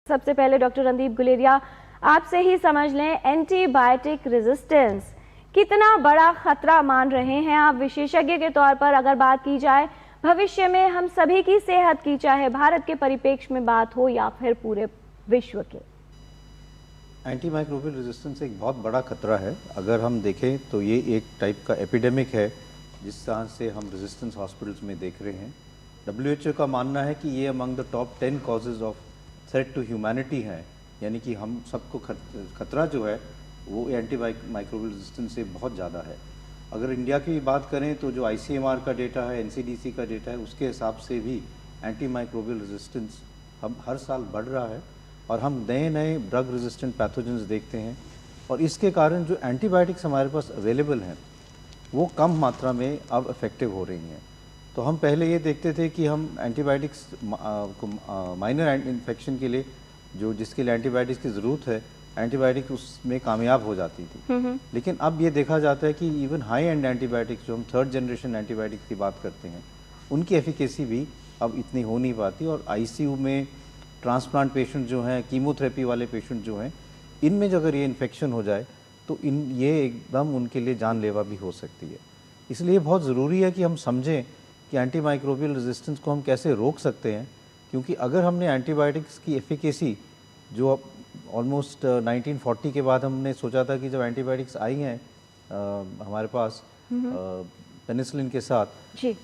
सबसे पहले डॉक्टर रणदीप गुलेरिया, आपसे ही समझ लें, एंटीबायोटिक रेजिस्टेंस कितना बड़ा खतरा मान रहे हैं आप विशेषज्ञ के तौर पर? अगर बात की जाए भविष्य में हम सभी की सेहत की, चाहे भारत के परिप्रेक्ष्य में बात हो या फिर पूरे विश्व के। एंटीमाइक्रोबियल रेजिस्टेंस एक बहुत बड़ा खतरा है। अगर हम देखें तो ये एक टाइप का एपिडेमिक है जिस तरह से हम रेजिस्टेंस हॉस्पिटल्स में देख रहे हैं। WHO का मानना है कि ये among the top 10 causes of threat to humanity है, यानी कि हम सबको खतरा जो है वो एंटीमाइक्रोबियल रेजिस्टेंस से बहुत ज़्यादा है। अगर इंडिया की बात करें तो जो ICMR का डेटा है, NCDC का डेटा है, उसके हिसाब से भी एंटीमाइक्रोबियल रेजिस्टेंस हम हर साल बढ़ रहा है और हम नए नए ड्रग रेजिस्टेंट पैथोजेंस देखते हैं। और इसके कारण जो एंटीबायोटिक्स हमारे पास अवेलेबल हैं वो कम मात्रा में अब इफ़ेक्टिव हो रही हैं। तो हम पहले ये देखते थे कि हम एंटीबायोटिक्स माइनर इन्फेक्शन के लिए जो जिसके लिए एंटीबायोटिक्स की ज़रूरत है, एंटीबायोटिक उसमें कामयाब हो जाती थी। लेकिन अब ये देखा जाता है कि इवन हाई एंड एंटीबायोटिक्स, जो हम थर्ड जनरेशन एंटीबायोटिक्स की बात करते हैं, उनकी एफिकेसी भी अब इतनी हो नहीं पाती। और ICU में ट्रांसप्लांट पेशेंट जो हैं, कीमोथेरेपी वाले पेशेंट जो हैं, इनमें जो अगर ये इन्फेक्शन हो जाए तो ये एकदम उनके लिए जानलेवा भी हो सकती है। इसलिए बहुत ज़रूरी है कि हम समझें कि एंटीमाइक्रोबियल रेजिस्टेंस को हम कैसे रोक सकते हैं, क्योंकि अगर हमने एंटीबायोटिक्स की एफिकेसी जो ऑलमोस्ट 1940 के बाद हमने सोचा था कि जब एंटीबायोटिक्स आई हैं हमारे पास पेनिसिलिन के साथ,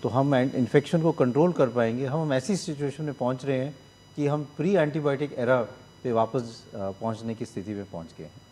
तो हम इन्फेक्शन को कंट्रोल कर पाएंगे। हम ऐसी सिचुएशन में पहुंच रहे हैं कि हम प्री एंटीबायोटिक एरा पे वापस पहुंचने की स्थिति में पहुंच गए हैं।